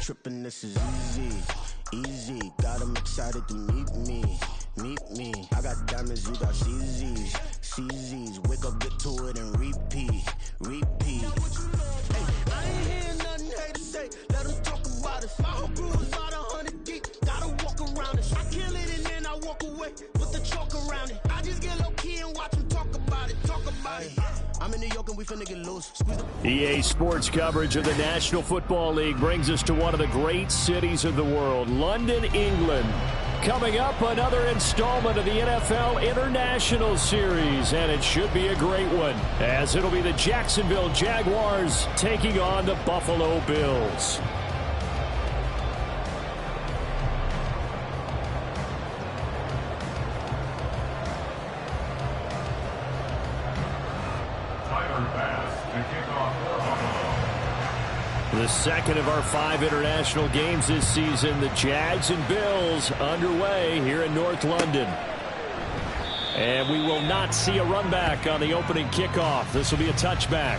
tripping, this is easy, easy. Got them excited to meet me. I got diamonds, you got CZs. Wake up, get to it, and repeat. Hey, I ain't hearing nothing hate to say. Let them talk about us. My whole crew is about 100 deep. Gotta walk around it. I kill it and then I walk away with the chalk around it. I just get low key and watch them talk about it. I'm in New York and we finna get loose. EA Sports coverage of the National Football League brings us to one of the great cities of the world, London, England. Coming up, another installment of the NFL International Series, and it should be a great one, as it'll be the Jacksonville Jaguars taking on the Buffalo Bills. The second of our 5 international games this season, the Jags and Bills underway here in North London. And we will not see a run back on the opening kickoff. This will be a touchback.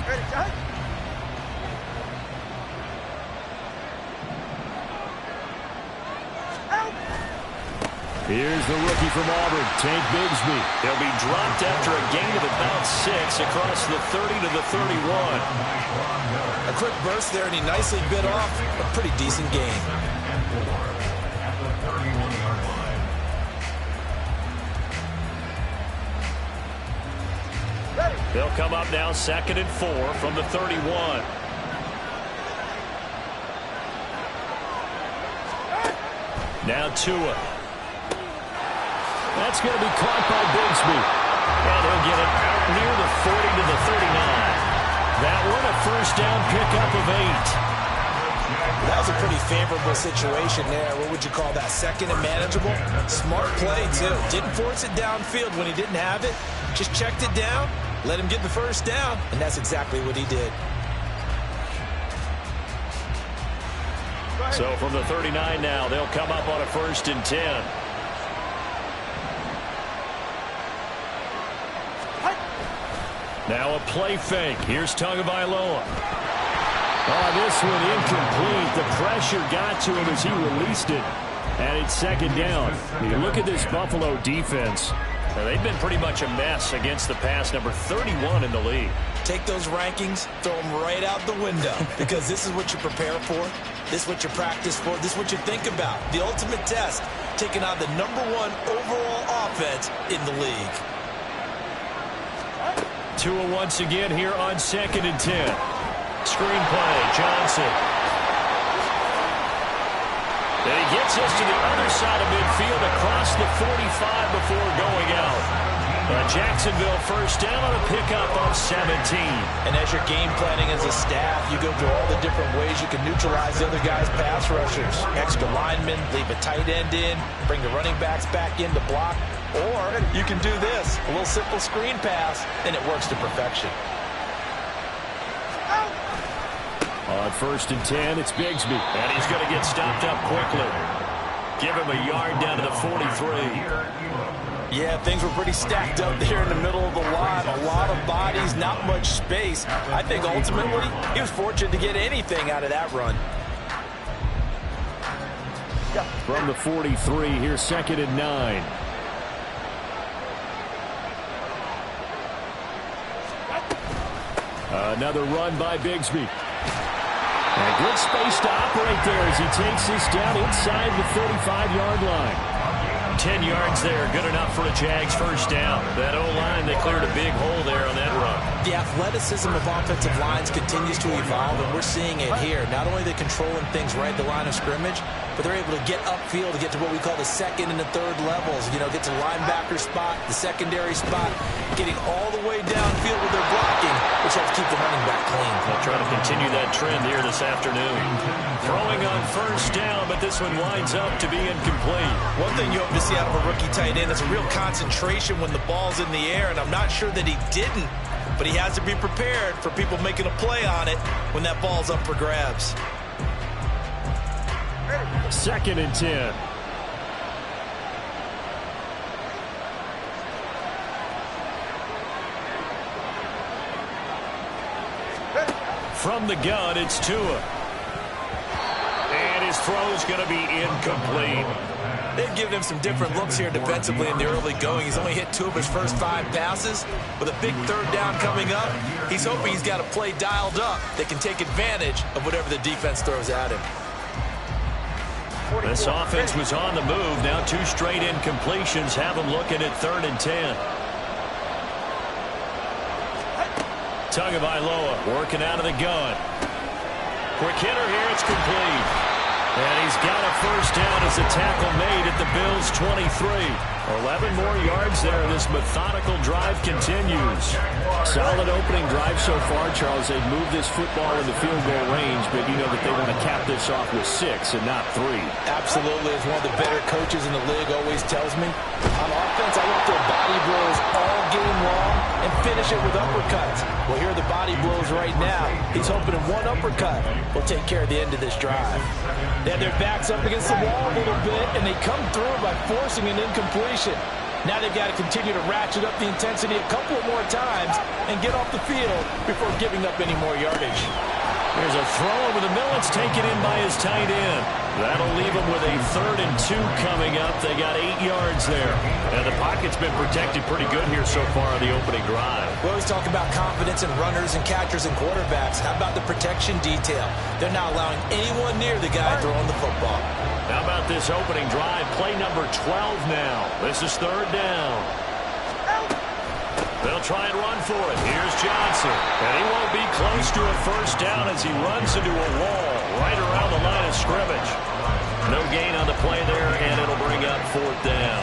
Ready, Jack? Here's the rookie from Auburn, Tank Bigsby. He'll be dropped after a gain of about 6 across the 30 to the 31. A quick burst there, and he nicely bit off a pretty decent gain. They'll come up now 2nd and 4 from the 31. Now Tua. That's going to be caught by Bigsby. And he'll get it out near the 40 to the 39. That one a first down pickup of 8. That was a pretty favorable situation there. What would you call that? Second and manageable? Smart play, too. Didn't force it downfield when he didn't have it. Just checked it down, let him get the first down, and that's exactly what he did. So from the 39 now, they'll come up on a 1st and 10. Now a play fake. Here's Tagovailoa. Oh, this one incomplete. The pressure got to him as he released it. And it's 2nd down. You look at this Buffalo defense. Now, they've been pretty much a mess against the pass, number 31 in the league. Take those rankings, throw them right out the window, because this is what you prepare for. This is what you practice for. This is what you think about. The ultimate test, taking on the #1 overall offense in the league. Tua once again here on 2nd and 10. Screenplay, Johnson. Then he gets us to the other side of midfield across the 45 before going out. Jacksonville first down on a pickup of 17. And as you're game planning as a staff, you go through all the different ways you can neutralize the other guy's pass rushers. Extra linemen, leave a tight end in, bring the running backs back in to block. Or you can do this, a little simple screen pass, and it works to perfection. On 1st and 10, it's Bigsby. And he's going to get stopped up quickly. Give him a yard down to the 43. Yeah, things were pretty stacked up there in the middle of the line. A lot of bodies, not much space. I think ultimately he was fortunate to get anything out of that run. From the 43, here's 2nd and 9. Another run by Bigsby. And good space to operate there as he takes this down inside the 35-yard line. 10 yards there, good enough for a Jags first down. That O-line, they cleared a big hole there on that run. The athleticism of offensive lines continues to evolve, and we're seeing it here. Not only are they controlling things right at the line of scrimmage, but they're able to get upfield to get to what we call the 2nd and the 3rd levels. You know, get to the linebacker spot, the secondary spot, getting all the way downfield with their blocking, which helps keep the running back clean. They'll try to continue that trend here this afternoon. Throwing on first down, but this one winds up to be incomplete. One thing you hope to see out of a rookie tight end is a real concentration when the ball's in the air, and I'm not sure that he didn't, but he has to be prepared for people making a play on it when that ball's up for grabs. 2nd and 10. From the gun, it's Tua. And his throw's going to be incomplete. They've given him some different looks here defensively in the early going. He's only hit 2 of his first 5 passes. With a big third down coming up, he's hoping he's got a play dialed up that can take advantage of whatever the defense throws at him. This offense was on the move. Now 2 straight incompletions have them looking at 3rd and 10. Tagovailoa working out of the gun. Quick hitter here. It's complete. And he's got a first down as a tackle made at the Bills' 23. 11 more yards there. This methodical drive continues. Solid opening drive so far, Charles. They've moved this football in the field goal range, but you know that they want to cap this off with 6 and not 3. Absolutely. As one of the better coaches in the league always tells me, on offense, I want their body blows all game long and finish it with uppercuts. Well, here are the body blows right now. He's hoping in one uppercut will take care of the end of this drive. They have their backs up against the wall a little bit, and they come through by forcing an incompletion. Now they've got to continue to ratchet up the intensity a couple of more times and get off the field before giving up any more yardage. There's a throw over the middle. It's taken in by his tight end. That'll leave him with a 3rd and 2 coming up. They got 8 yards there. And the pocket's been protected pretty good here so far on the opening drive. We always talk about confidence in runners and catchers and quarterbacks. How about the protection detail? They're not allowing anyone near the guy throwing the football. How about this opening drive? Play number 12 now. This is 3rd down. They'll try and run for it. Here's Johnson. And he won't be close to a first down as he runs into a wall right around the line of scrimmage. No gain on the play there, and it'll bring up 4th down.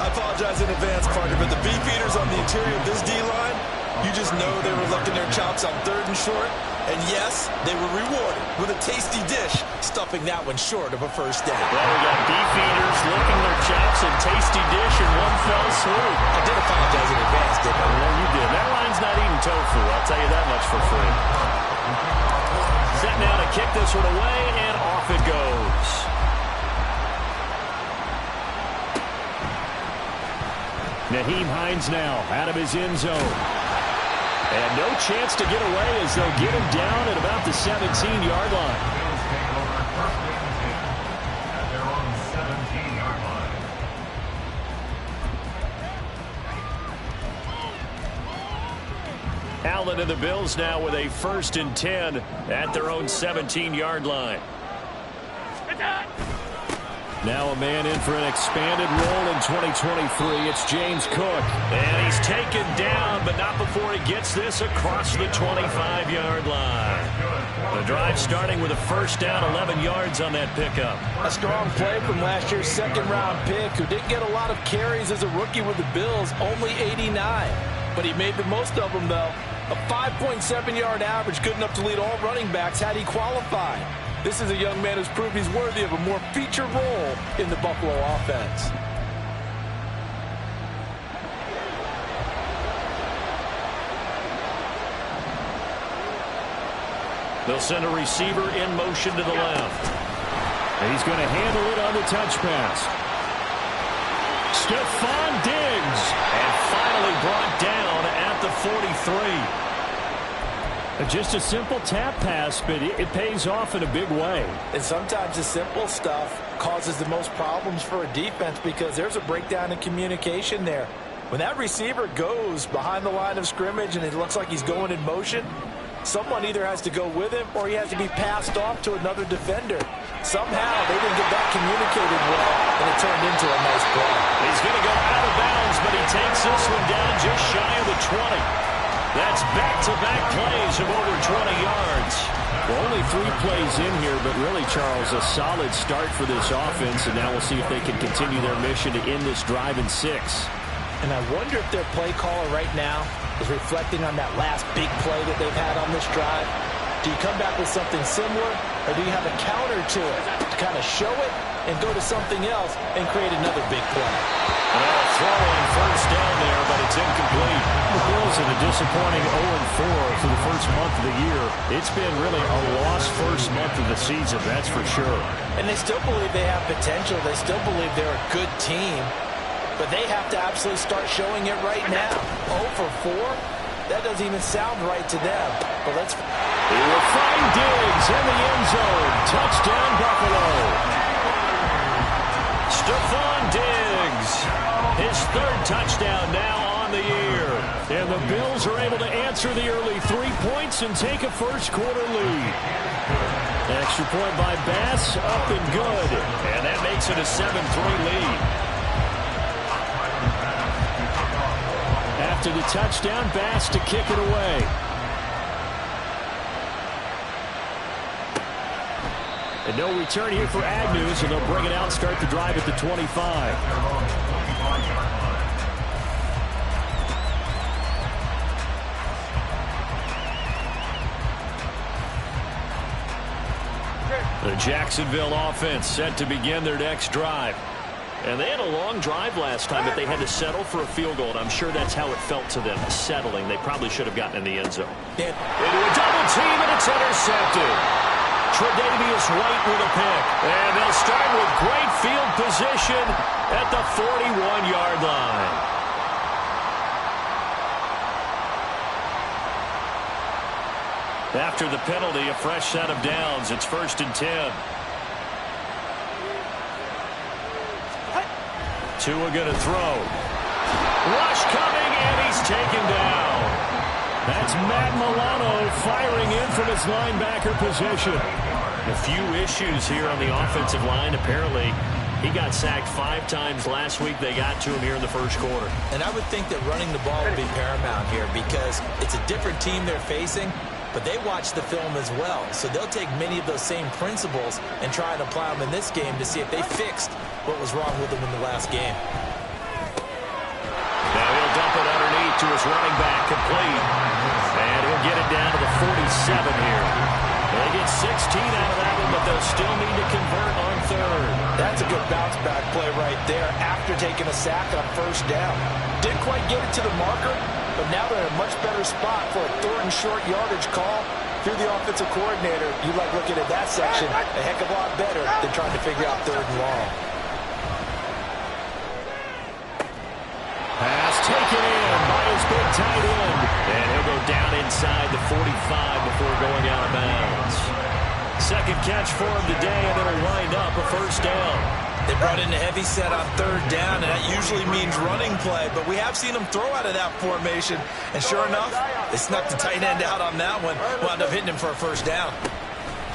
I apologize in advance, partner, but the beefeaters on the interior of this D-line, you just know they were licking their chops on 3rd and short. And yes, they were rewarded with a tasty dish, stuffing that one short of a first down. Well, we got beefeaters licking their chops and tasty dish in one fell swoop. I did apologize in advance, didn't I? Well, you did. That line's not eating tofu, I'll tell you that much for free. Set now to kick this one away, and off it goes. Nyheim Hines now out of his end zone. And no chance to get away as they'll get him down at about the 17-yard line. Allen and the Bills now with a 1st and 10 at their own 17-yard line. Now a man in for an expanded role in 2023. It's James Cook. And he's taken down, but not before he gets this across the 25-yard line. The drive starting with a first down, 11 yards on that pickup. A strong play from last year's 2nd-round pick, who didn't get a lot of carries as a rookie with the Bills, only 89. But he made the most of them, though. A 5.7-yard average, good enough to lead all running backs had he qualified. This is a young man who's proved he's worthy of a more featured role in the Buffalo offense. They'll send a receiver in motion to the left. And he's going to handle it on the touch pass. Stephon Diggs. And finally brought down at the 43. Just a simple tap pass, but it pays off in a big way. And sometimes the simple stuff causes the most problems for a defense because there's a breakdown in communication there. When that receiver goes behind the line of scrimmage and it looks like he's going in motion, someone either has to go with him or he has to be passed off to another defender. Somehow they didn't get that communicated well, and it turned into a nice play. He's going to go out of bounds, but he takes this one down just shy of the 20. That's back-to-back plays of over 20 yards. Well, only 3 plays in here, but really, Charles, a solid start for this offense, and now we'll see if they can continue their mission to end this drive in 6. And I wonder if their play caller right now is reflecting on that last big play that they've had on this drive. Do you come back with something similar, or do you have a counter to it to kind of show it and go to something else and create another big play? And a throw on first down there, but it's incomplete. The Bills in a disappointing 0-4 for the first month of the year. It's been really a lost first month of the season, that's for sure. And they still believe they have potential. They still believe they're a good team. But they have to absolutely start showing it right now. 0 for 4? That doesn't even sound right to them. But let's... He will find Diggs in the end zone. Touchdown, Buffalo. Stephon Diggs, his third touchdown now on the year. And the Bills are able to answer the early 3 points and take a first-quarter lead. Extra point by Bass, up and good. And that makes it a 7-3 lead. After the touchdown, Bass to kick it away. And no return here for Agnew, so they'll bring it out, start the drive at the 25. The Jacksonville offense set to begin their next drive. And they had a long drive last time, but they had to settle for a field goal, and I'm sure that's how it felt to them, settling. They probably should have gotten in the end zone. Into a double team, and it's intercepted. Tre'Davious White with a pick. And they'll start with great field position at the 41-yard line. After the penalty, a fresh set of downs. It's 1st and 10. Tua going to throw. Rush coming, and he's taken down. That's Matt Milano firing in from his linebacker position. A few issues here on the offensive line. Apparently, he got sacked 5 times last week. They got to him here in the first quarter. And I would think that running the ball would be paramount here because it's a different team they're facing, but they watch the film as well. So they'll take many of those same principles and try and apply them in this game to see if they fixed what was wrong with them in the last game. Now he'll dump it underneath to his running back, complete. And he'll get it down to the 47 here. They get 16 out of that one, but they'll still need to convert on third. That's a good bounce-back play right there after taking a sack on first down. Didn't quite get it to the marker, but now they're in a much better spot for a 3rd and short yardage call. If you're the offensive coordinator, you like looking at that section a heck of a lot better than trying to figure out 3rd and long. Pass taken in by his big tight end. And he'll go down inside the 45 before going out of bounds. Second catch for him today, and it'll wind up a first down. They brought in a heavy set on 3rd down, and that usually means running play, but we have seen them throw out of that formation, and sure enough, they snuck the tight end out on that one, wound up hitting him for a first down.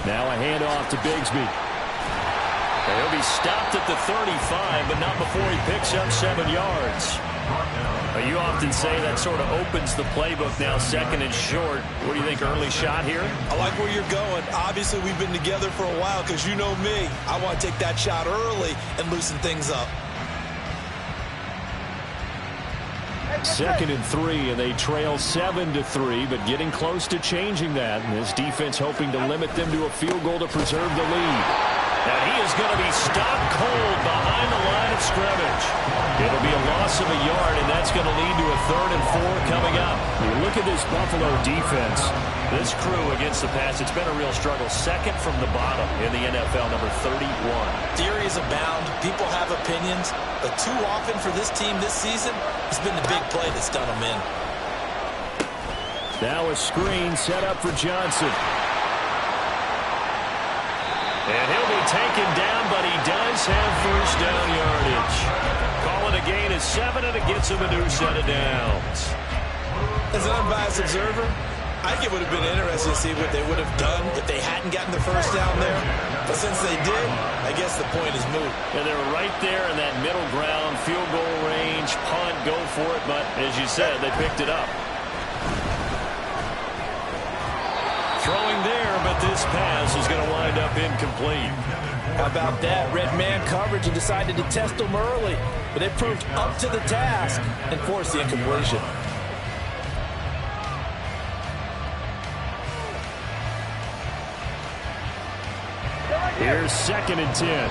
Now a handoff to Bigsby. And he'll be stopped at the 35, but not before he picks up 7 yards. You often say that sort of opens the playbook now, 2nd and short. What do you think, early shot here? I like where you're going. Obviously, we've been together for a while because you know me. I want to take that shot early and loosen things up. 2nd and 3, and they trail 7-3, but getting close to changing that. And this defense hoping to limit them to a field goal to preserve the lead. And he is going to be stopped cold behind the line of scrimmage. It'll be a loss of a yard, and that's going to lead to a 3rd and 4 coming up. You look at this Buffalo defense. This crew against the pass, it's been a real struggle. 2nd from the bottom in the NFL, number 31. Theories abound. People have opinions. But too often for this team this season, it's been the big play that's done them in. Now a screen set up for Johnson. And he'll be taken down, but he does have first down yardage. Call it a gain of 7, and it gets him a new set of downs. As an unbiased observer, I think it would have been interesting to see what they would have done if they hadn't gotten the first down there. But since they did, I guess the point is moot. And they were right there in that middle ground, field goal range, punt, go for it. But as you said, they picked it up. Throwing there, but this pass is going to wind up incomplete. How about that? Red man coverage and decided to test them early. But it proved up to the task and forced the incompletion. Here's 2nd and 10.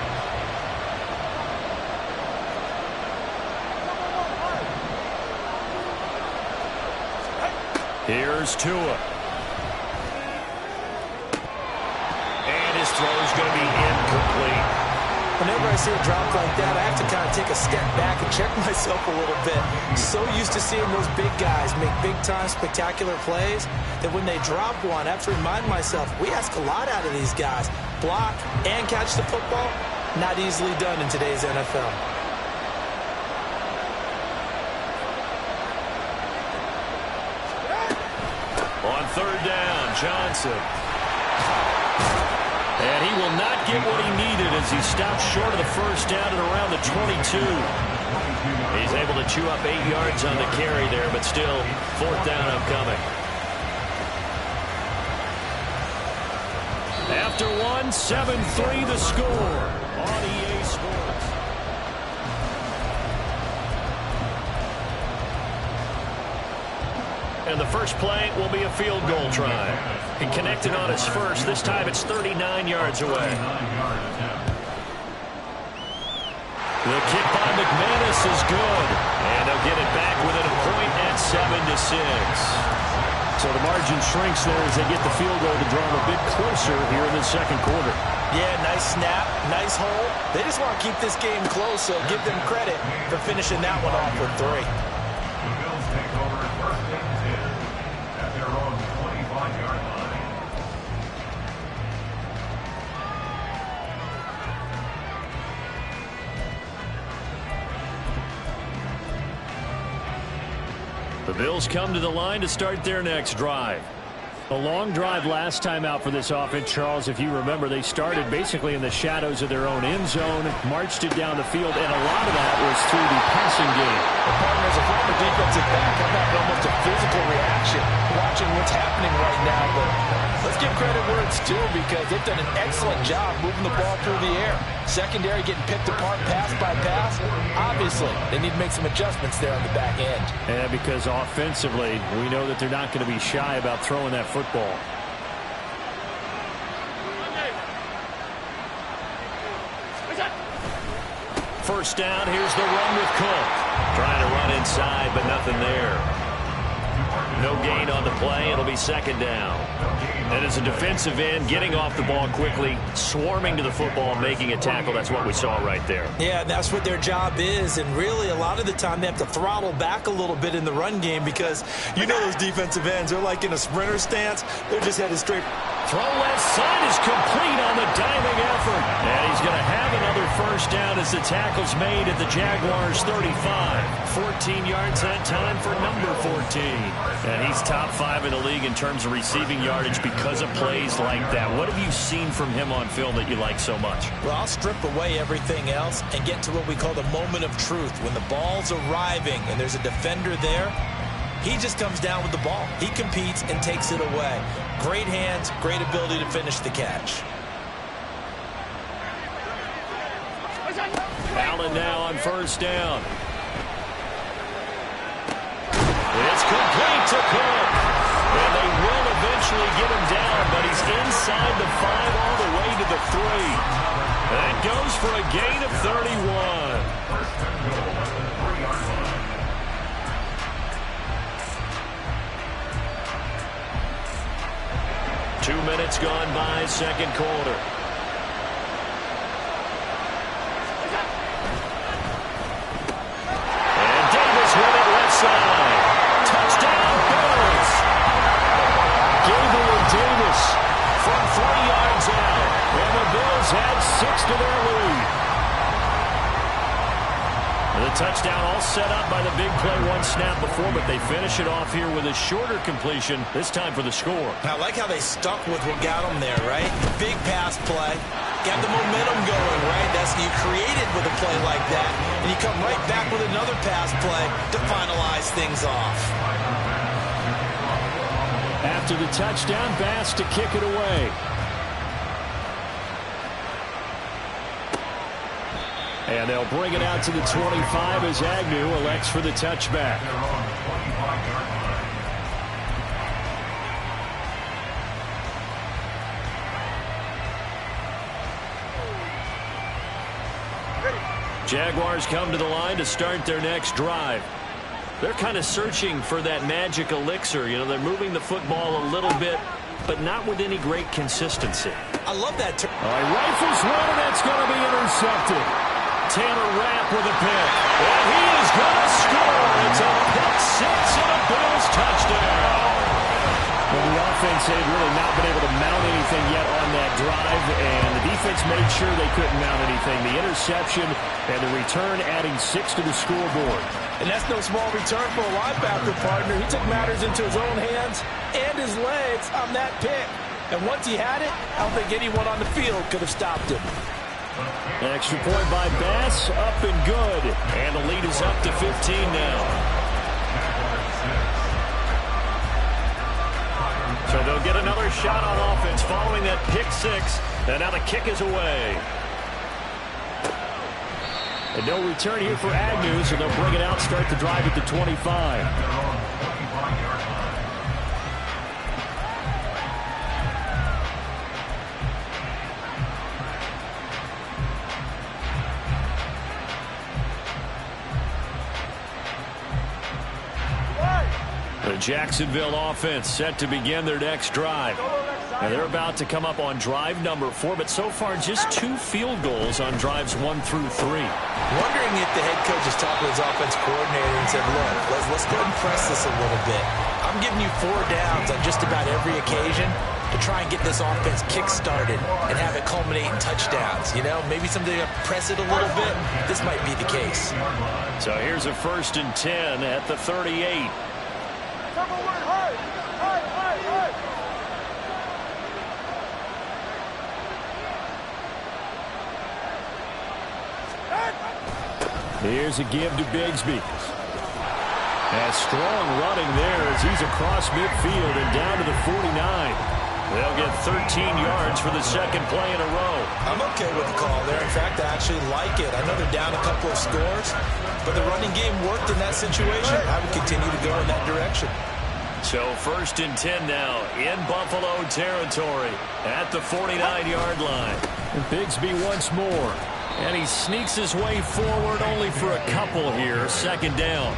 Here's Tua. His throw is going to be incomplete. Whenever I see a drop like that, I have to kind of take take a step back and check myself a little bit. So used to seeing those big guys make big-time spectacular plays that when they drop one, I have to remind myself, we ask a lot out of these guys. Block and catch the football, not easily done in today's NFL. On third down, Johnson. And he will not get what he needed as he stops short of the first down at around the 22. He's able to chew up 8 yards on the carry there, but still, fourth down upcoming. After one, 7-3 the score on EA Sports. And the first play will be a field goal try. And connected on his first. This time it's 39 yards away. The kick by McManus is good. And they'll get it back within a point at 7-6. So the margin shrinks there as they get the field goal to draw them a bit closer here in the second quarter. Yeah, nice snap, nice hole. They just want to keep this game close, so give them credit for finishing that one off with 3. The Bills take over first and 10 at their own 25-yard line. The Bills come to the line to start their next drive. A long drive last time out for this offense, Charles. If you remember, they started basically in the shadows of their own end zone, marched it down the field, and a lot of that was through the passing game. The partners, a former defensive back, I'm having almost a physical reaction watching what's happening right now. But let's give credit where it's due because they've done an excellent job moving the ball through the air. Secondary getting picked apart pass by pass. Obviously, they need to make some adjustments there on the back end. And because offensively, we know that they're not going to be shy about throwing that football. First down, here's the run with Cook. Trying to run inside, but nothing there. No gain on the play. It'll be second down. And as a defensive end, getting off the ball quickly, swarming to the football, making a tackle, that's what we saw right there. Yeah, that's what their job is. And really, a lot of the time, they have to throttle back a little bit in the run game because you know those defensive ends, they're like in a sprinter stance. They're just headed straight. Throw left side is complete on the diving effort. And he's going to have another first down as the tackle's made at the Jaguars' 35. 14 yards that time for number 14. And he's top 5 in the league in terms of receiving yardage because of plays like that. What have you seen from him on film that you like so much? Well, I'll strip away everything else and get to what we call the moment of truth. When the ball's arriving and there's a defender there, he just comes down with the ball. He competes and takes it away. Great hands, great ability to finish the catch. Allen now on first down. It's complete to Cook. And they will eventually get him down, but he's inside the 5 all the way to the 3. That goes for a gain of 31. 2 minutes gone by, second quarter. And Davis with it left side. Touchdown, Bills. Gabriel Davis from 3 yards out. And the Bills add 6 to their lead. The touchdown all set up by the big play one snap before, but they finish it off here with a shorter completion, this time for the score. I like how they stuck with what got them there, right? Big pass play. Got the momentum going, right? That's you created with a play like that. And you come right back with another pass play to finalize things off. After the touchdown, Bass to kick it away. And they'll bring it out to the 25 as Agnew elects for the touchback. Jaguars come to the line to start their next drive. They're kind of searching for that magic elixir. You know, they're moving the football a little bit, but not with any great consistency. I love that. Rifles one, and that's going to be intercepted. Taylor Rapp with a pick. And he is going to score. It's a pick six and a Bills touchdown. Well, the offense had really not been able to mount anything yet on that drive, and the defense made sure they couldn't mount anything. The interception and the return adding 6 to the scoreboard. And that's no small return for a linebacker, partner. He took matters into his own hands and his legs on that pick. And once he had it, I don't think anyone on the field could have stopped him. Extra point by Bass, up and good. And the lead is up to 15 now. So they'll get another shot on offense following that pick six. And now the kick is away. And no return here for Agnew, so they'll bring it out, start the drive at the 25. The Jacksonville offense set to begin their next drive. And they're about to come up on drive number 4, but so far just 2 field goals on drives 1 through 3. Wondering if the head coach is talking to his offense coordinator and said, look, let's go ahead and press this a little bit. I'm giving you 4 downs on just about every occasion to try and get this offense kick-started and have it culminate in touchdowns. You know, maybe someday to press it a little bit. This might be the case. So here's a 1st and 10 at the 38. Here's a give to Bigsby. And strong running there as he's across midfield and down to the 49. They'll get 13 yards for the second play in a row. I'm okay with the call there. In fact, I actually like it. I know they're down a couple of scores, but the running game worked in that situation. I would continue to go in that direction. So 1st and 10 now in Buffalo territory at the 49-yard line. And Bigsby once more. And he sneaks his way forward only for a couple here. 2nd down.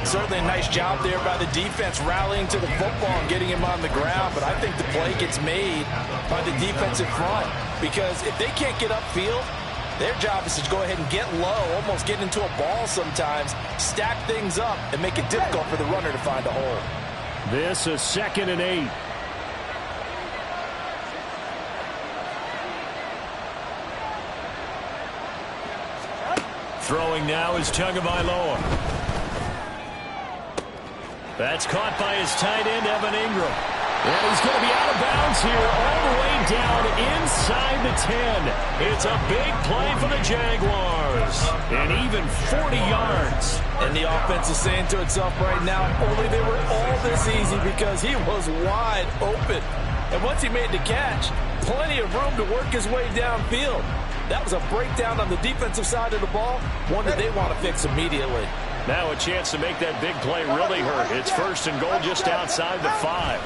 Certainly a nice job there by the defense rallying to the football and getting him on the ground. But I think the play gets made by the defensive front. Because if they can't get upfield, their job is to go ahead and get low, almost get into a ball sometimes, stack things up, and make it difficult for the runner to find a hole. This is 2nd and 8. Throwing now is Tagovailoa. That's caught by his tight end, Evan Ingram. And he's going to be out of bounds here all the way down inside the 10. It's a big play for the Jaguars. And even 40 yards. And the offense is saying to itself right now, only they were all this easy because he was wide open. And once he made the catch, plenty of room to work his way downfield. That was a breakdown on the defensive side of the ball, one that they want to fix immediately. Now a chance to make that big play really hurt. It's 1st and goal just outside the 5.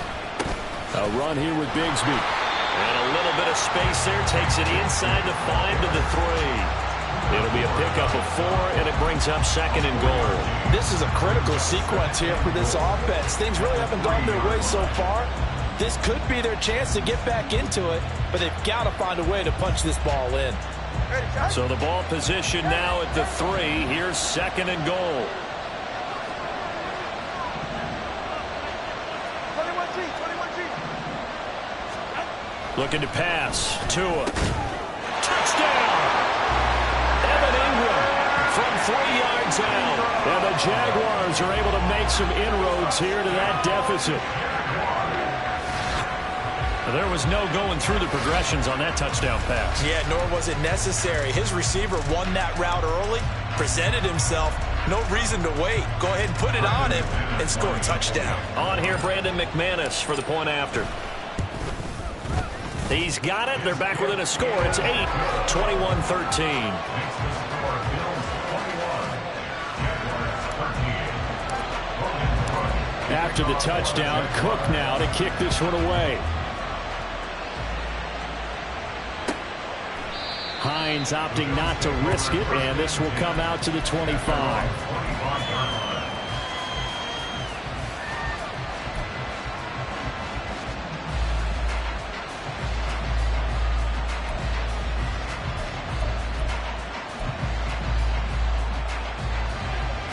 A run here with Bigsby. And a little bit of space there. Takes it inside the 5 to the 3. It'll be a pickup of 4, and it brings up 2nd and goal. This is a critical sequence here for this offense. Things really haven't gone their way so far. This could be their chance to get back into it, but they've got to find a way to punch this ball in. So the ball position now at the 3. Here's 2nd and goal. Looking to pass. Tua. Touchdown! Evan Ingram from 3 yards out. And the Jaguars are able to make some inroads here to that deficit. There was no going through the progressions on that touchdown pass. Yeah, nor was it necessary. His receiver won that route early, presented himself. No reason to wait. Go ahead and put it on him and score a touchdown. On here, Brandon McManus for the point after. He's got it. They're back within a score. It's 8, 21-13. After the touchdown, Cook now to kick this one away. Hines opting not to risk it, and this will come out to the 25.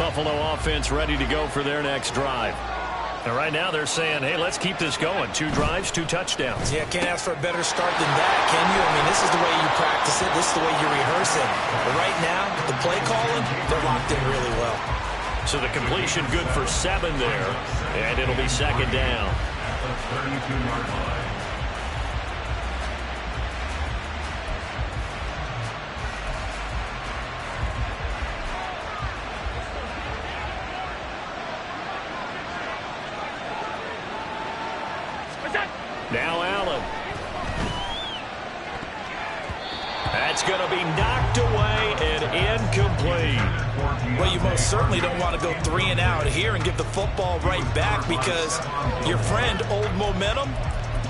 Buffalo offense ready to go for their next drive. And right now they're saying, hey, let's keep this going. 2 drives, 2 touchdowns. Yeah, can't ask for a better start than that, can you? I mean, this is the way you practice it. This is the way you rehearse it. But right now, the play calling, they're locked in really well. So the completion good for 7 there. And it'll be second down. At the 32-yard line. Now Allen. That's going to be knocked away and incomplete. Well, you most certainly don't want to go 3 and out here and give the football right back, because your friend, Old Momentum,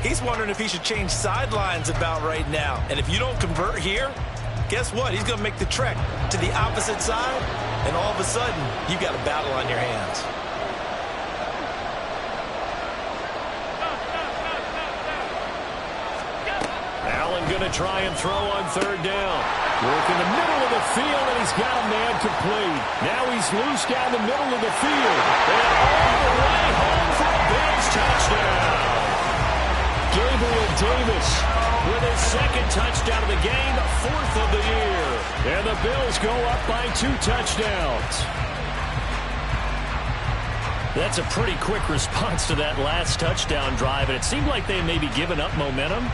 he's wondering if he should change sidelines about right now. And if you don't convert here, guess what? He's going to make the trek to the opposite side, and all of a sudden, you've got a battle on your hands. Going to try and throw on 3rd down. Work in the middle of the field, and he's got a man complete. Now he's loose down the middle of the field. And all the way home for a Bills touchdown. Gabriel Davis with his 2nd touchdown of the game, 4th of the year. And the Bills go up by 2 touchdowns. That's a pretty quick response to that last touchdown drive, and it seemed like they may be giving up momentum.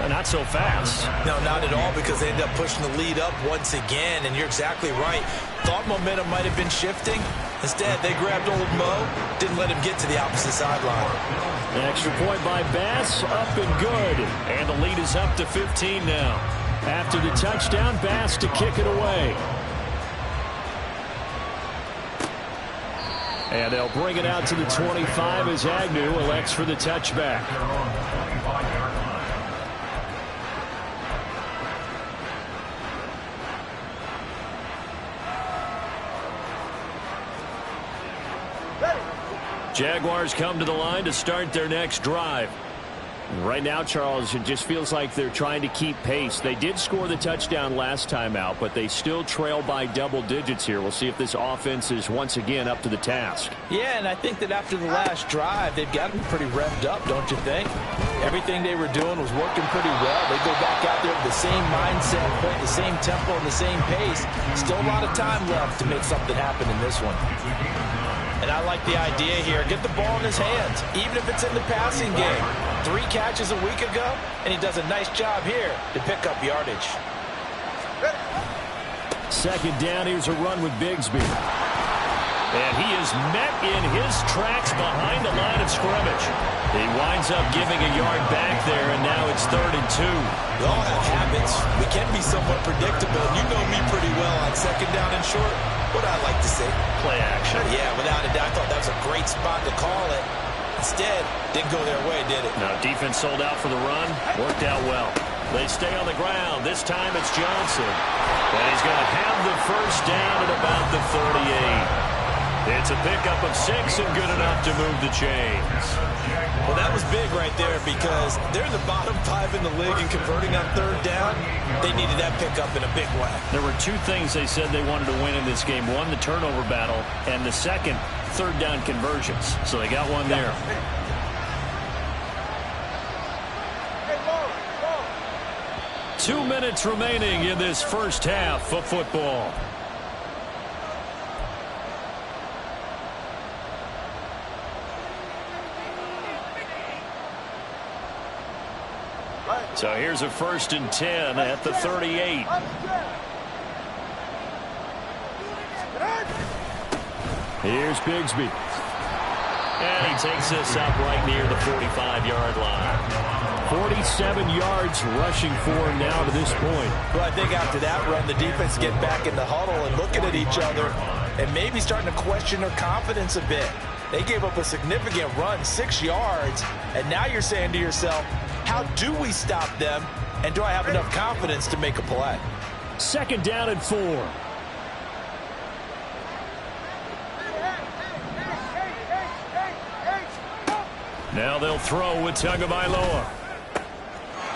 Not so fast. No, not at all, because they ended up pushing the lead up once again, and you're exactly right. Thought momentum might have been shifting. Instead, they grabbed Old Mo, didn't let him get to the opposite sideline. An extra point by Bass, up and good. And the lead is up to 15 now. After the touchdown, Bass to kick it away. And they'll bring it out to the 25 as Agnew elects for the touchback. Jaguars come to the line to start their next drive. Right now, Charles, it just feels like they're trying to keep pace. They did score the touchdown last time out, but they still trail by double digits here. We'll see if this offense is once again up to the task. Yeah, and I think that after the last drive, they've got to be pretty revved up, don't you think? Everything they were doing was working pretty well. They go back out there with the same mindset, playing the same tempo and the same pace. Still a lot of time left to make something happen in this one. And I like the idea here. Get the ball in his hands, even if it's in the passing game. 3 catches a week ago, and he does a nice job here to pick up yardage. 2nd down, here's a run with Bigsby. And he is met in his tracks behind the line of scrimmage. He winds up giving a yard back there, and now it's 3rd and 2. We all have habits. We can be somewhat predictable. You know me pretty well on 2nd down and short. What I like to say? Play action. Yeah, without a doubt. I thought that was a great spot to call it. Instead, didn't go their way, did it? No, defense sold out for the run. Worked out well. They stay on the ground. This time it's Johnson. And he's going to have the first down at about the 38. It's a pickup of 6 and good enough to move the chains. Well, that was big right there, because they're in the bottom 5 in the league and converting on 3rd down. They needed that pickup in a big way. There were 2 things they said they wanted to win in this game. One, the turnover battle, and the second, 3rd down conversions. So they got one there. Hey, 2 minutes remaining in this first half of football. So here's a 1st and 10 at the 38. Here's Bigsby. And he takes this up right near the 45-yard line. 47 yards rushing for him now to this point. Well, I think after that run, the defense get back in the huddle and looking at each other and maybe starting to question their confidence a bit. They gave up a significant run, 6 yards, and now you're saying to yourself, how do we stop them, and do I have enough confidence to make a play? 2nd down and 4. Now they'll throw with Tagovailoa.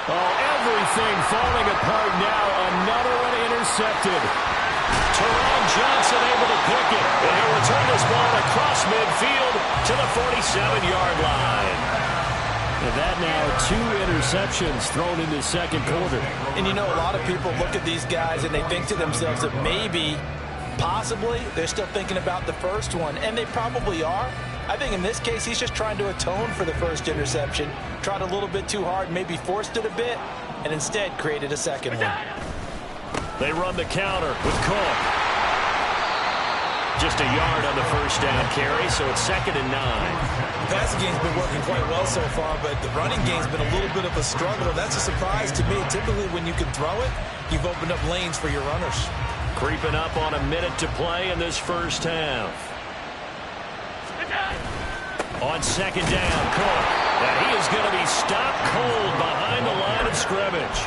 Oh, everything falling apart now. Another one intercepted. Teron Johnson able to pick it. And here with this ball across midfield to the 47-yard line. And that now 2 interceptions thrown in the second quarter. And you know, a lot of people look at these guys and they think to themselves that maybe, possibly, they're still thinking about the first one, and they probably are. I think in this case, he's just trying to atone for the first interception, tried a little bit too hard, maybe forced it a bit, and instead created a second one. They run the counter with Cook. Just a yard on the first down carry, so it's 2nd and 9. The passing game's been working quite well so far, but the running game's been a little bit of a struggle. That's a surprise to me. Typically, when you can throw it, you've opened up lanes for your runners. Creeping up on a minute to play in this first half. On 2nd down, Cook. And he is going to be stopped cold behind the line of scrimmage.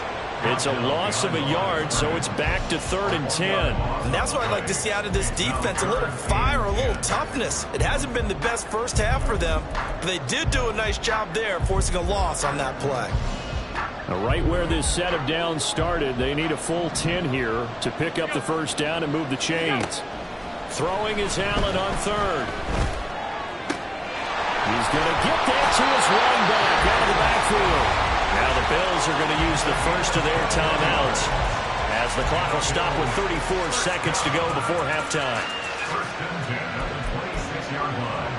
It's a loss of a yard, so it's back to 3rd and 10. And that's what I'd like to see out of this defense, a little fire, a little toughness. It hasn't been the best first half for them, but they did do a nice job there, forcing a loss on that play. Now, right where this set of downs started, they need a full 10 here to pick up the first down and move the chains. Throwing is Allen on 3rd. He's going to get that to his running back out of the backfield. Now the Bills are going to use the first of their timeouts as the clock will stop with 34 seconds to go before halftime. 1st and 10 at the 26-yard line.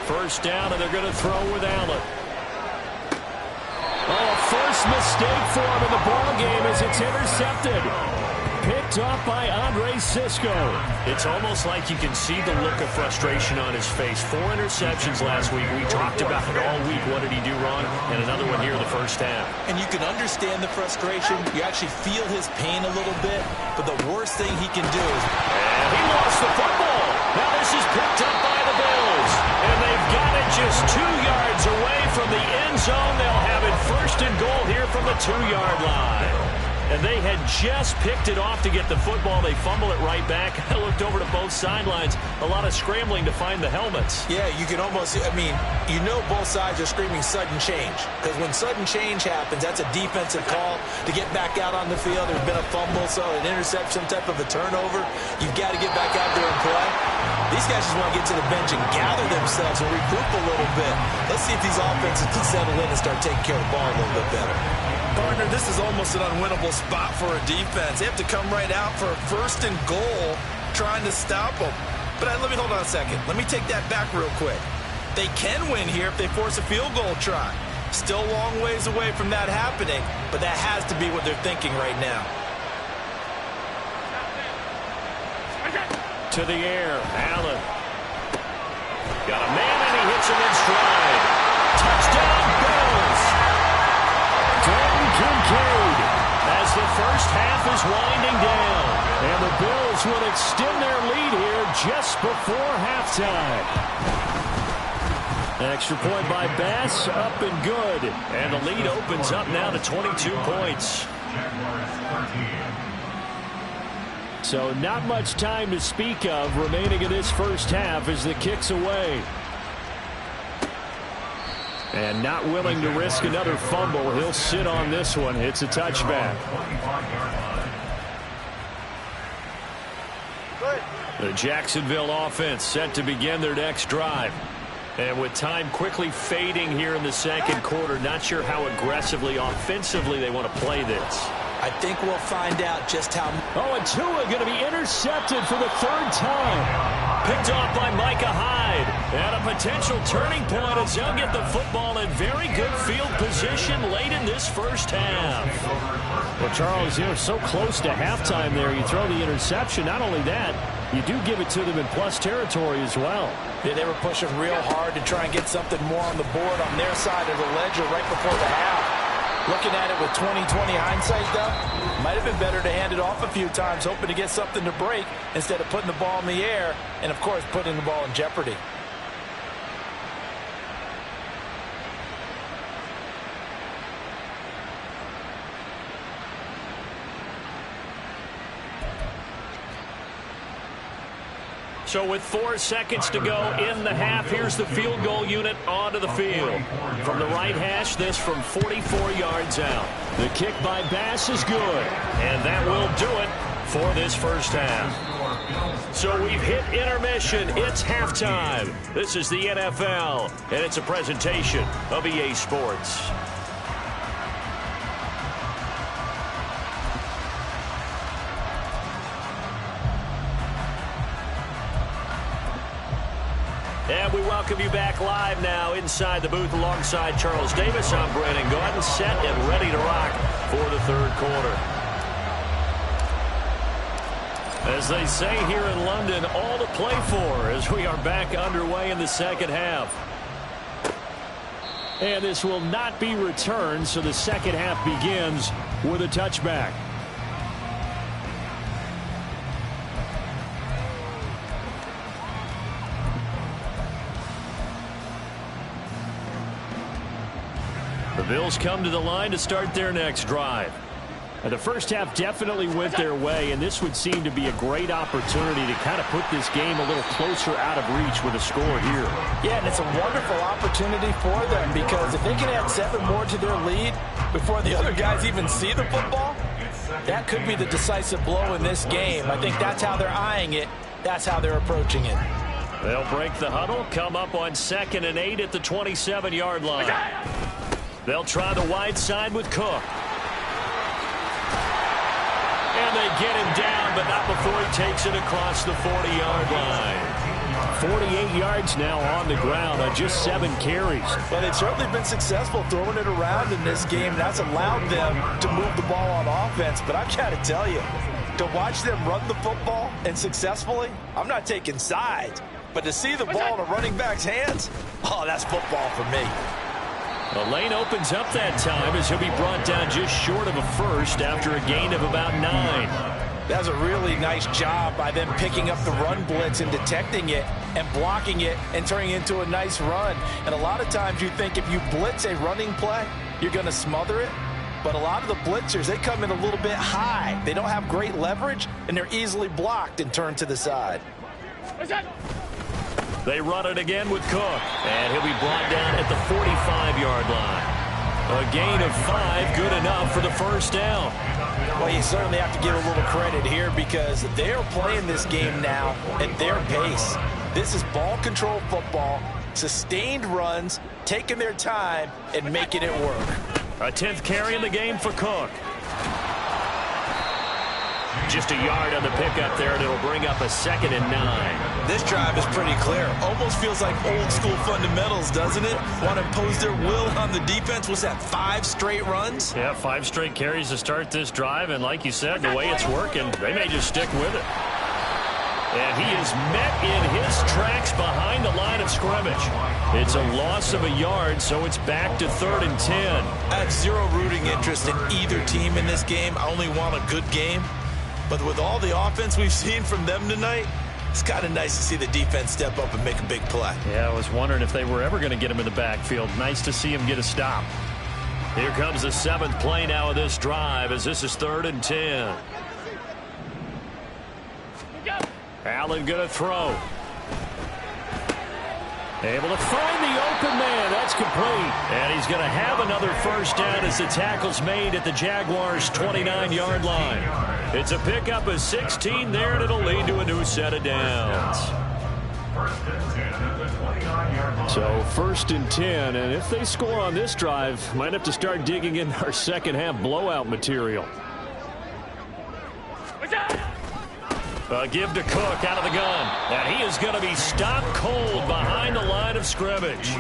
First down, and they're going to throw with Allen. Oh, first mistake for him in the ball game as it's intercepted. Picked off by Andre Sisco. It's almost like you can see the look of frustration on his face. 4 interceptions last week. We talked about it all week. What did he do wrong? And another one here in the first half. And you can understand the frustration. You actually feel his pain a little bit. But the worst thing he can do is... And he lost the football. Now this is picked up by the Bills. And they've got it just 2 yards away from the end zone. They'll have it 1st and goal here from the 2-yard line. And they had just picked it off to get the football. They fumble it right back. I looked over to both sidelines. A lot of scrambling to find the helmets. Yeah, you can almost, I mean, you know both sides are screaming sudden change. Because when sudden change happens, that's a defensive call to get back out on the field. There's been a fumble, so an interception, type of a turnover. You've got to get back out there and play. These guys just want to get to the bench and gather themselves and regroup a little bit. Let's see if these offenses can settle in and start taking care of the ball a little bit better. Partner, this is almost an unwinnable spot for a defense. They have to come right out for a 1st and goal trying to stop them. But let me hold on a second. Let me take that back real quick. They can win here if they force a field goal try. Still a long ways away from that happening, but that has to be what they're thinking right now. To the air, Allen. Got a man and he hits him in stride. Touchdown, Bills. Dalton Kincaid. As the first half is winding down. And the Bills will extend their lead here just before halftime. An extra point by Bass, up and good. And the lead opens up now to 22 points. So not much time to speak of remaining in this first half as the kick's away. And not willing to risk another fumble. He'll sit on this one. It's a touchback. The Jacksonville offense set to begin their next drive. And with time quickly fading here in the second quarter, not sure how aggressively, offensively they want to play this. I think we'll find out just how... Oh, and Tua going to be intercepted for the 3rd time. Picked off by Micah Hyde. And a potential turning point as they'll get the football in very good field position late in this first half. Well, Charles, you know, so close to halftime there. You throw the interception. Not only that, you do give it to them in plus territory as well. Yeah, they were pushing real hard to try and get something more on the board on their side of the ledger right before the half. Looking at it with 20/20 hindsight, though, might have been better to hand it off a few times, hoping to get something to break instead of putting the ball in the air and, of course, putting the ball in jeopardy. So with 4 seconds to go in the half, here's the field goal unit onto the field. From the right hash, this from 44 yards out. The kick by Bass is good, and that will do it for this first half. So we've hit intermission. It's halftime. This is the NFL, and it's a presentation of EA Sports. And we welcome you back live now inside the booth alongside Charles Davis. I'm Brandon Gaudin, set and ready to rock for the third quarter. As they say here in London, all to play for as we are back underway in the second half. And this will not be returned, so the second half begins with a touchback. The Bills come to the line to start their next drive. The first half definitely went their way, and this would seem to be a great opportunity to kind of put this game a little closer out of reach with a score here. Yeah, and it's a wonderful opportunity for them because if they can add 7 more to their lead before the other guys even see the football, that could be the decisive blow in this game. I think that's how they're eyeing it. That's how they're approaching it. They'll break the huddle, come up on 2nd and 8 at the 27-yard line. They'll try the wide side with Cook. And they get him down, but not before he takes it across the 40-yard line. 48 yards now on the ground on just 7 carries. Well, they've certainly been successful throwing it around in this game. That's allowed them to move the ball on offense. But I've got to tell you, to watch them run the football and successfully, I'm not taking sides. But to see the ball in a running back's hands, oh, that's football for me. The lane opens up that time as he'll be brought down just short of a first after a gain of about 9. That's a really nice job by them picking up the run blitz and detecting it and blocking it and turning it into a nice run. And a lot of times you think if you blitz a running play, you're going to smother it. But a lot of the blitzers, they come in a little bit high. They don't have great leverage, and they're easily blocked and turned to the side. They run it again with Cook, and he'll be brought down at the 45-yard line. A gain of 5, good enough for the first down. Well, you certainly have to give a little credit here because they're playing this game now at their pace. This is ball control football, sustained runs, taking their time, and making it work. A 10th carry in the game for Cook. Just a yard on the pickup there, and it'll bring up a 2nd and 9. This drive is pretty clear. Almost feels like old school fundamentals, doesn't it? Want to impose their will on the defense. Was that 5 straight runs? Yeah, 5 straight carries to start this drive, and like you said, the way it's working, they may just stick with it. And he is met in his tracks behind the line of scrimmage. It's a loss of a yard, so it's back to 3rd and 10. I have zero rooting interest in either team in this game. I only want a good game. But with all the offense we've seen from them tonight, it's kind of nice to see the defense step up and make a big play. Yeah, I was wondering if they were ever going to get him in the backfield. Nice to see him get a stop. Here comes the 7th play now of this drive as this is 3rd and 10. Allen going to throw. Able to find the open man. That's complete. And he's going to have another first down as the tackle's made at the Jaguars' 29-yard line. It's a pickup of 16 there, and it'll lead to a new set of downs. So 1st and 10, and if they score on this drive, might have to start digging in our second half blowout material. Give to Cook out of the gun. And he is going to be stopped cold behind the line of scrimmage.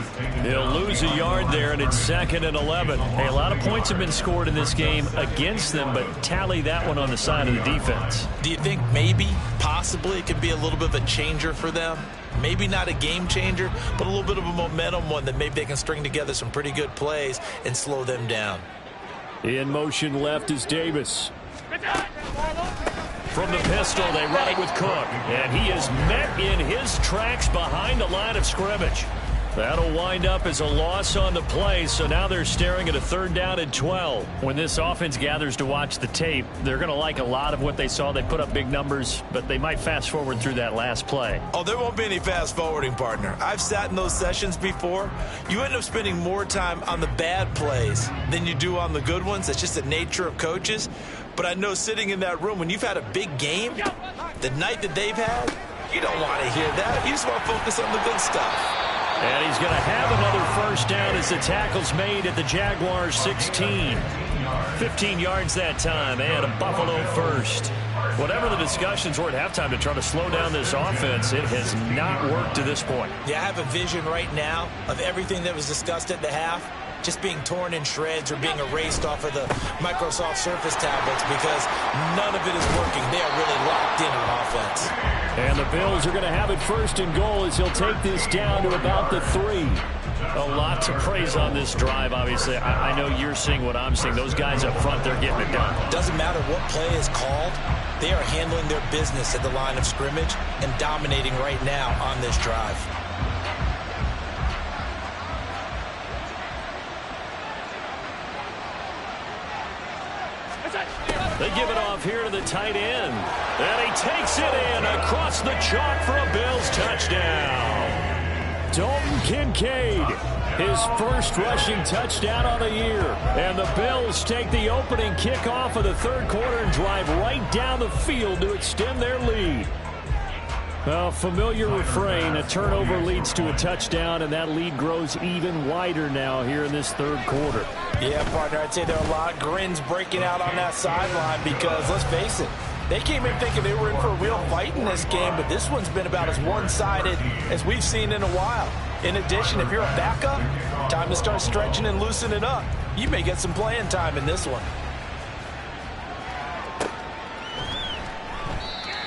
He'll lose a yard there, and it's 2nd and 11. Hey, a lot of points have been scored in this game against them, but tally that one on the side of the defense. Do you think maybe, possibly, it could be a little bit of a changer for them? Maybe not a game changer, but a little bit of a momentum one that maybe they can string together some pretty good plays and slow them down. In motion left is Davis. From the pistol, they run it with Cook. And he is met in his tracks behind the line of scrimmage. That'll wind up as a loss on the play, so now they're staring at a 3rd down and 12. When this offense gathers to watch the tape, they're going to like a lot of what they saw. They put up big numbers, but they might fast forward through that last play. Oh, there won't be any fast forwarding, partner. I've sat in those sessions before. You end up spending more time on the bad plays than you do on the good ones. That's just the nature of coaches. But I know sitting in that room, when you've had a big game, the night that they've had, you don't want to hear that. You just want to focus on the good stuff. And he's going to have another 1st down as the tackle's made at the Jaguars' 16. 15 yards that time, and a Buffalo 1st. Whatever the discussions were at halftime to try to slow down this offense, it has not worked to this point. Yeah, I have a vision right now of everything that was discussed at the half just being torn in shreds or being erased off of the Microsoft Surface tablets because none of it is working. They are really locked in on offense. And the Bills are going to have it 1st and goal as he'll take this down to about the 3. A lot to praise on this drive, obviously. I know you're seeing what I'm seeing. Those guys up front, they're getting it done. Doesn't matter what play is called. They are handling their business at the line of scrimmage and dominating right now on this drive. They give it off here to the tight end. And he takes it in across the chalk for a Bills touchdown. Dalton Kincaid, his 1st rushing touchdown on the year. And the Bills take the opening kickoff of the 3rd quarter and drive right down the field to extend their lead. A familiar refrain, a turnover leads to a touchdown, and that lead grows even wider now here in this 3rd quarter. Yeah, partner, I'd say there are a lot of grins breaking out on that sideline because, let's face it, they came in thinking they were in for a real fight in this game, but this one's been about as one-sided as we've seen in a while. In addition, if you're a backup, time to start stretching and loosening up. You may get some playing time in this one.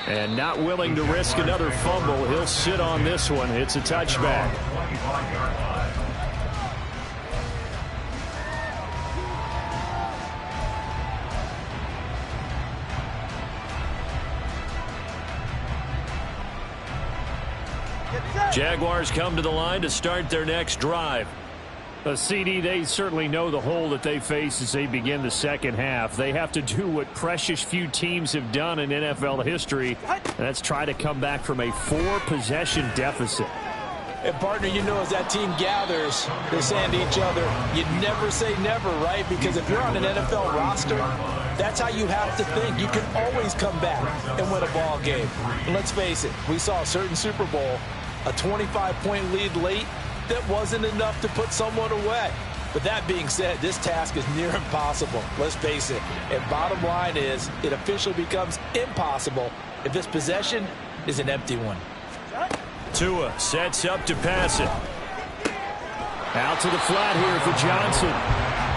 And not willing to risk another fumble, he'll sit on this one. It's a touchback. Jaguars come to the line to start their next drive. A CD, they certainly know the hole that they face as they begin the 2nd half. They have to do what precious few teams have done in NFL history, and that's try to come back from a 4-possession deficit. And, partner, you know, as that team gathers, they're saying to each other, you never say never, right? Because if you're on an NFL roster, that's how you have to think. You can always come back and win a ball game. And let's face it, we saw a certain Super Bowl, a 25-point lead late, that wasn't enough to put someone away. But that being said, this task is near impossible. Let's face it. And bottom line is, it officially becomes impossible if this possession is an empty one. Tua sets up to pass it. Out to the flat here for Johnson.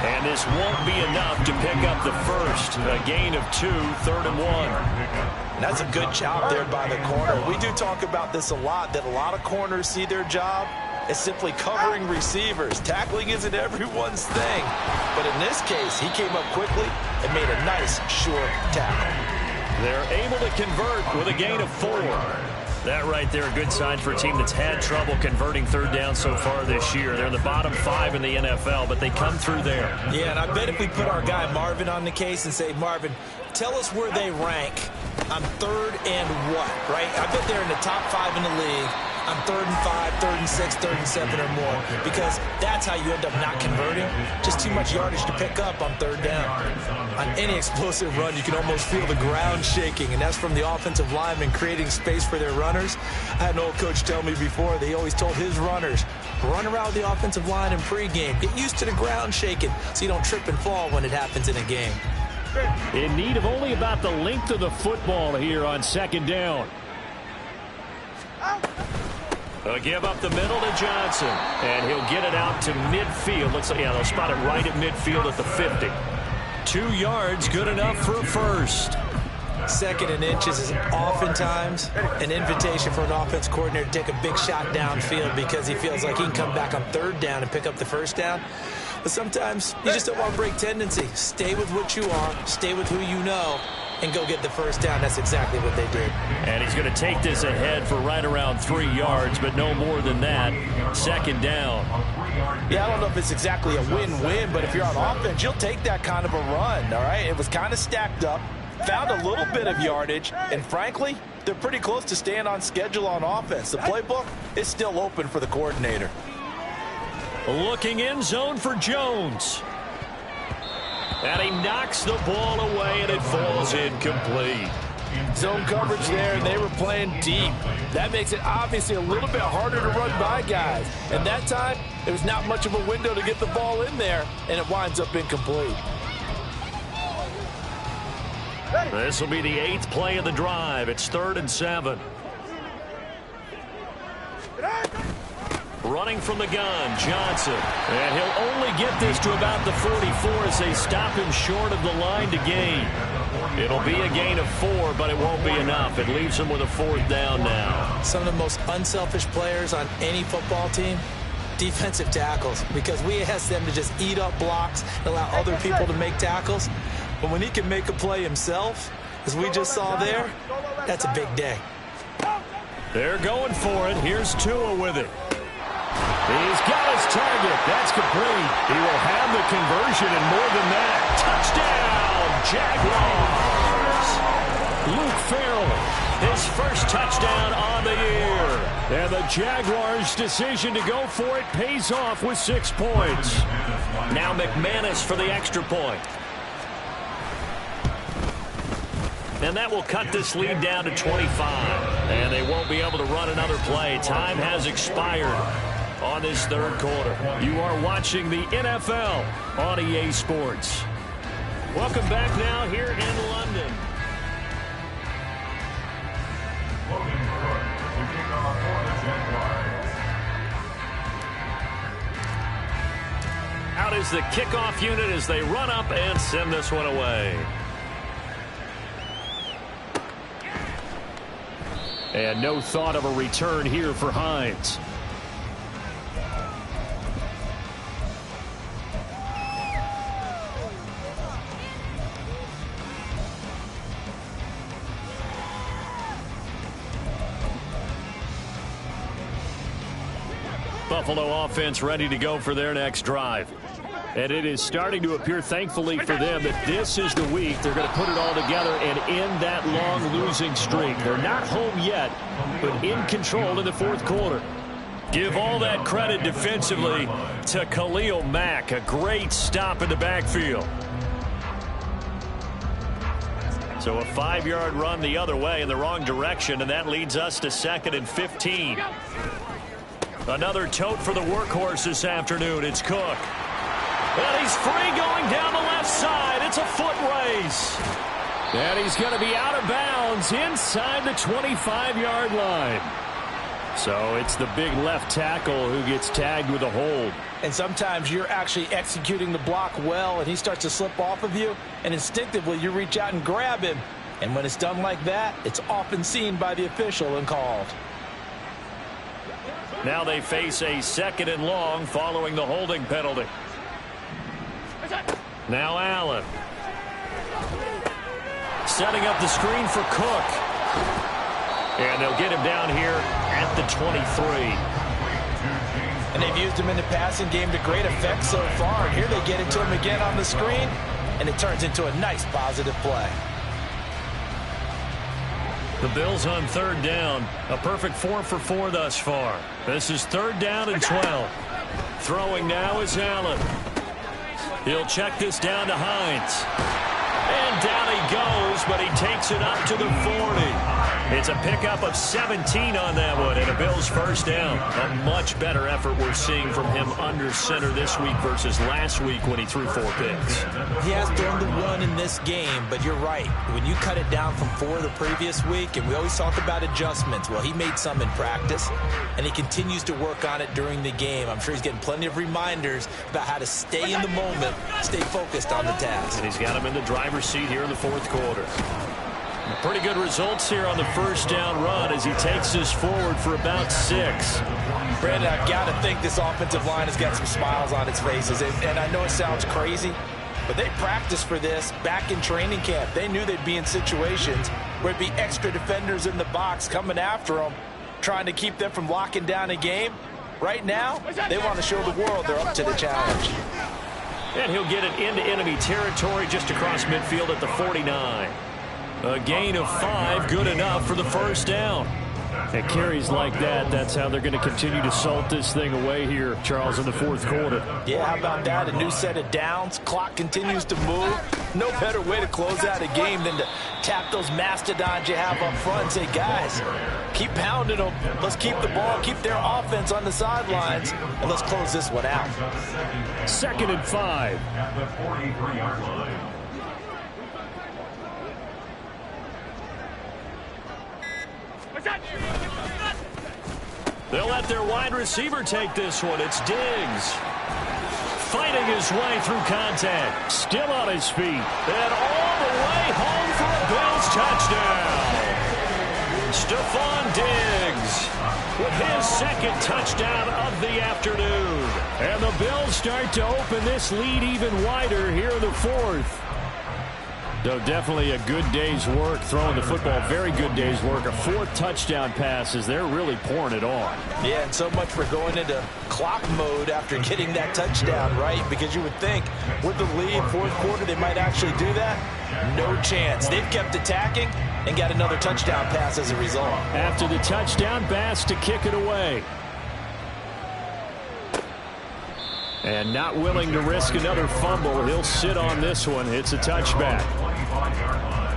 And this won't be enough to pick up the 1st. A gain of 2, 3rd and 1. And that's a good job there by the corner. We do talk about this a lot, that a lot of corners see their job as simply covering receivers. Tackling isn't everyone's thing. But in this case, he came up quickly and made a nice, short tackle. They're able to convert with a gain of 4. That right there, a good sign for a team that's had trouble converting 3rd down so far this year. They're in the bottom 5 in the NFL, but they come through there. Yeah, and I bet if we put our guy Marvin on the case and say, Marvin, tell us where they rank on 3rd and what, right? I bet they're in the top 5 in the league on 3rd and 5, 3rd and 6, 3rd and 7 or more, because that's how you end up not converting. Just too much yardage to pick up on 3rd down. On any explosive run, you can almost feel the ground shaking, and that's from the offensive linemen creating space for their runners. I had an old coach tell me before that he always told his runners, run around the offensive line in pregame. Get used to the ground shaking so you don't trip and fall when it happens in a game. In need of only about the length of the football here on 2nd down. A give up the middle to Johnson, and he'll get it out to midfield. Looks like, yeah, they'll spot it right at midfield at the 50. 2 yards, good enough for a 1st. 2nd and inches is oftentimes an invitation for an offense coordinator to take a big shot downfield because he feels like he can come back on 3rd down and pick up the 1st down. But sometimes you just don't want to break tendency. Stay with what you are. Stay with who you know. and go get the first down. That's exactly what they did. And he's going to take this ahead for right around 3 yards, but no more than that. Second down. Yeah, I don't know if it's exactly a win-win, but if you're on offense, you'll take that kind of a run, all right? It was kind of stacked up, found a little bit of yardage, and frankly, they're pretty close to staying on schedule on offense. The playbook is still open for the coordinator. Looking in zone for Jones. And he knocks the ball away, and it falls incomplete. Zone coverage there, and they were playing deep. That makes it obviously a little bit harder to run by guys. And that time, there was not much of a window to get the ball in there, and it winds up incomplete. This will be the 8th play of the drive. It's 3rd and 7. Running from the gun, Johnson. And he'll only get this to about the 44 as they stop him short of the line to gain. It'll be a gain of 4, but it won't be enough. It leaves him with a 4th down now. Some of the most unselfish players on any football team, defensive tackles, because we ask them to just eat up blocks and allow other people to make tackles. But when he can make a play himself, as we just saw there, that's a big day. They're going for it. Here's Tua with it. He's got his target. That's complete. He will have the conversion and more than that. Touchdown, Jaguars. Luke Farrell, his first touchdown on the year. And the Jaguars' decision to go for it pays off with 6 points. Now McManus for the extra point. And that will cut this lead down to 25. And they won't be able to run another play. Time has expired on this 3rd quarter. You are watching the NFL on EA Sports. Welcome back now here in London. Out is the kickoff unit as they run up and send this one away. And no thought of a return here for Hines. Buffalo offense ready to go for their next drive. And it is starting to appear, thankfully for them, that this is the week they're going to put it all together and end that long losing streak. They're not home yet, but in control in the 4th quarter. Give all that credit defensively to Khalil Mack. A great stop in the backfield. So a 5-yard run the other way in the wrong direction, and that leads us to 2nd and 15. Another tote for the workhorse this afternoon. It's Cook. And he's free going down the left side. It's a foot race. And he's going to be out of bounds inside the 25-yard line. So it's the big left tackle who gets tagged with a hold. And sometimes you're actually executing the block well, and he starts to slip off of you, and instinctively you reach out and grab him. And when it's done like that, it's often seen by the official and called. Now they face a 2nd and long following the holding penalty. Now Allen. Setting up the screen for Cook. And they'll get him down here at the 23. And they've used him in the passing game to great effect so far. And here they get it to him again on the screen, and it turns into a nice positive play. The Bills on 3rd down. A perfect 4 for 4 thus far. This is 3rd down and 12. Throwing now is Allen. He'll check this down to Hines. And down he goes, but he takes it up to the 40. It's a pickup of 17 on that one, and a Bills first down. A much better effort we're seeing from him under center this week versus last week when he threw 4 picks. He has thrown the one in this game, but you're right. When you cut it down from 4 the previous week, and we always talk about adjustments, well, he made some in practice, and he continues to work on it during the game. I'm sure he's getting plenty of reminders about how to stay in the moment, stay focused on the task. And he's got him in the driver's seat here in the 4th quarter. Pretty good results here on the first down run as he takes this forward for about 6. Brandon, I've got to think this offensive line has got some smiles on its faces. And I know it sounds crazy, But they practiced for this back in training camp. They knew they'd be in situations where it'd be extra defenders in the box coming after them, trying to keep them from locking down a game. Right now, they want to show the world they're up to the challenge. And he'll get it into enemy territory just across midfield at the 49. A gain of 5, good enough for the first down. And carries like that, that's how they're going to continue to salt this thing away here, Charles, in the fourth quarter. Yeah, how about that? A new set of downs. Clock continues to move. No better way to close out a game than to tap those mastodons you have up front and say, guys, keep pounding them. Let's keep the ball, keep their offense on the sidelines, and let's close this one out. 2nd and 5. At the 43-yard line. They'll let their wide receiver take this one. It's Diggs. Fighting his way through contact. Still on his feet. And all the way home for a Bills touchdown. Stephon Diggs with his 2nd touchdown of the afternoon. And the Bills start to open this lead even wider here in the 4th. So definitely a good day's work throwing the football. Very good day's work. A 4th touchdown passes. They're really pouring it on. Yeah, and so much for going into clock mode after getting that touchdown, right? Because you would think with the lead, 4th quarter, they might actually do that. No chance. They've kept attacking and got another touchdown pass as a result. After the touchdown, Bass to kick it away. And not willing to risk another fumble. He'll sit on this one. It's a touchback. 25-yard line.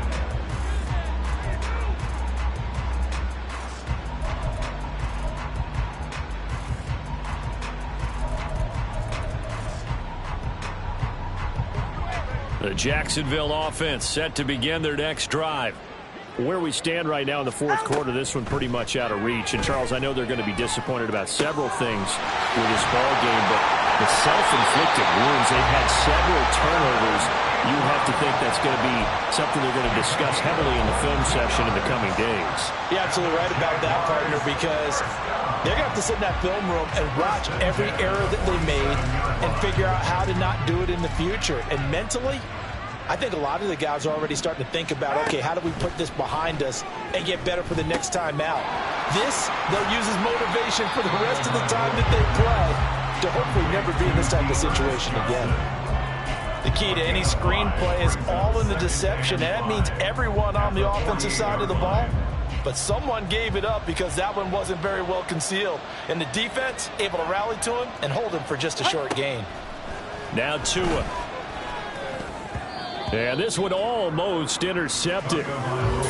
The Jacksonville offense set to begin their next drive. Where we stand right now in the 4th quarter, this one pretty much out of reach. And, Charles, I know they're going to be disappointed about several things with this ball game, but the self-inflicted wounds, they've had several turnovers. You have to think that's going to be something they're going to discuss heavily in the film session in the coming days. You're absolutely right about that, partner, because they're going to have to sit in that film room and watch every error that they made and figure out how to not do it in the future. And mentally, I think a lot of the guys are already starting to think about, okay, how do we put this behind us and get better for the next time out? This, they'll use as motivation for the rest of the time that they play to hopefully never be in this type of situation again. The key to any screenplay is all in the deception, and that means everyone on the offensive side of the ball, but someone gave it up because that one wasn't very well concealed. And the defense able to rally to him and hold him for just a short gain. Now Tua. And this one almost intercepted.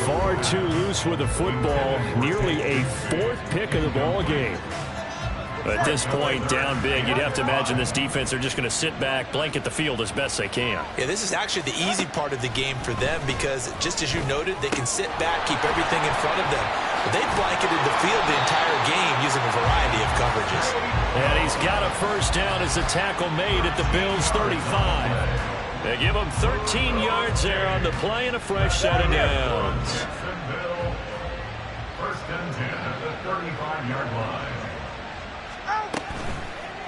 Far too loose with the football. Nearly a 4th pick of the ball game. At this point, down big, you'd have to imagine this defense, they're just going to sit back, blanket the field as best they can. Yeah, this is actually the easy part of the game for them because, just as you noted, they can sit back, keep everything in front of them. But they blanketed the field the entire game using a variety of coverages. And he's got a first down as the tackle made at the Bills' 35. They give him 13 yards there on the play and a fresh set of downs. First and 10 at the 35-yard line.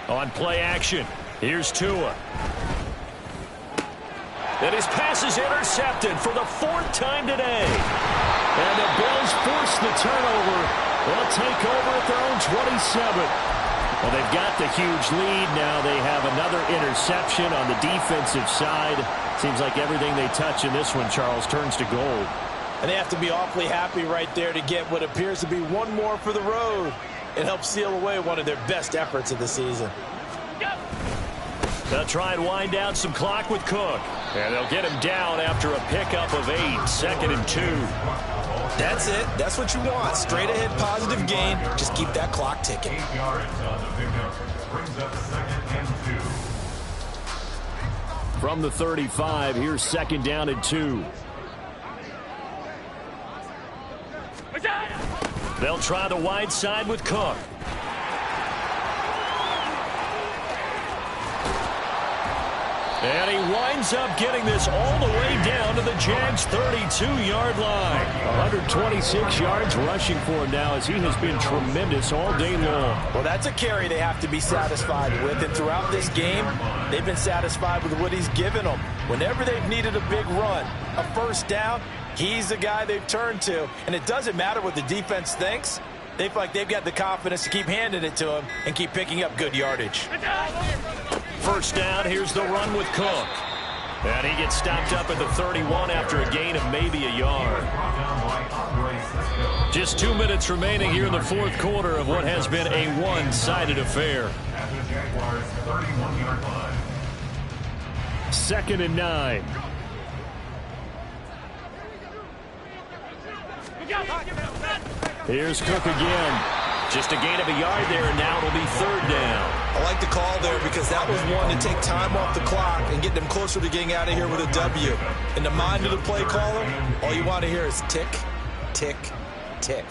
On play action, here's Tua. And his pass is intercepted for the 4th time today. And the Bills force the turnover. They'll take over at their own 27. Well, they've got the huge lead. Now they have another interception on the defensive side. Seems like everything they touch in this one, Charles, turns to gold. And they have to be awfully happy right there to get what appears to be one more for the road. It helps seal away one of their best efforts of the season. They'll try and wind down some clock with Cook. And they'll get him down after a pickup of 8, 2nd and 2. That's it. That's what you want. Straight ahead positive gain. Just keep that clock ticking. 8 yards on the pickup. Brings up 2nd and 2. From the 35, here's 2nd down and 2. They'll try the wide side with Cook. And he winds up getting this all the way down to the Jags' 32-yard line. 126 yards rushing for him now as he has been tremendous all day long. Well, that's a carry they have to be satisfied with. And throughout this game, they've been satisfied with what he's given them. Whenever they've needed a big run, a first down, he's the guy they've turned to. And it doesn't matter what the defense thinks. They feel like they've got the confidence to keep handing it to him and keep picking up good yardage. First down, here's the run with Cook. And he gets stopped up at the 31 after a gain of maybe a yard. Just 2 minutes remaining here in the fourth quarter of what has been a one-sided affair. Second and 9. Here's Cook again. Just a gain of a yard there, and now it'll be third down. I like the call there because that was one to take time off the clock and get them closer to getting out of here with a W. In the mind of the play caller, all you want to hear is tick, tick, tick.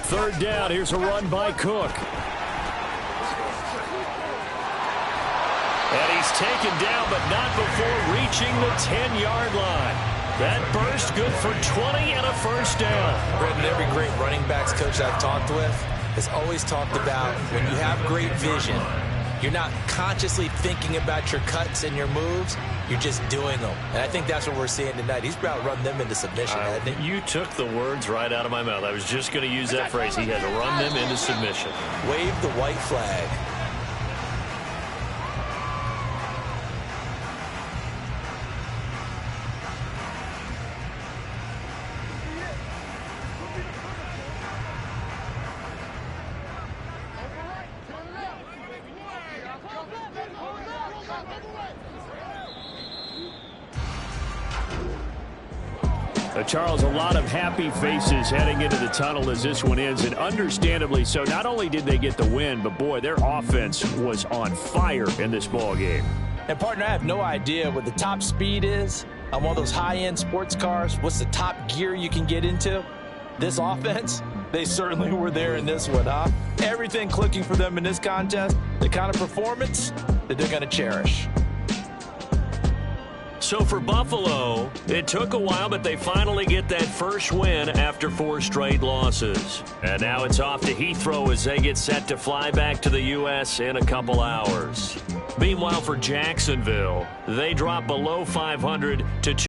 Third down, here's a run by Cook. And he's taken down, but not before reaching the 10-yard line. That burst good for 20 and a first down. Brendan, every great running backs coach I've talked with has always talked about when you have great vision, you're not consciously thinking about your cuts and your moves. You're just doing them. And I think that's what we're seeing tonight. He's about to run them into submission, hasn't he? You took the words right out of my mouth. I was just going to use that phrase. He had to run them into submission. Wave the white flag. Charles, a lot of happy faces heading into the tunnel as this one ends, and understandably so. Not only did they get the win, but, boy, their offense was on fire in this ball game. And, partner, I have no idea what the top speed is on one of those high-end sports cars. What's the top gear you can get into? This offense, they certainly were there in this one, huh? Everything clicking for them in this contest, the kind of performance that they're going to cherish. So for Buffalo, it took a while, but they finally get that first win after 4 straight losses. And now it's off to Heathrow as they get set to fly back to the U.S. in a couple hours. Meanwhile, for Jacksonville, they drop below 500 to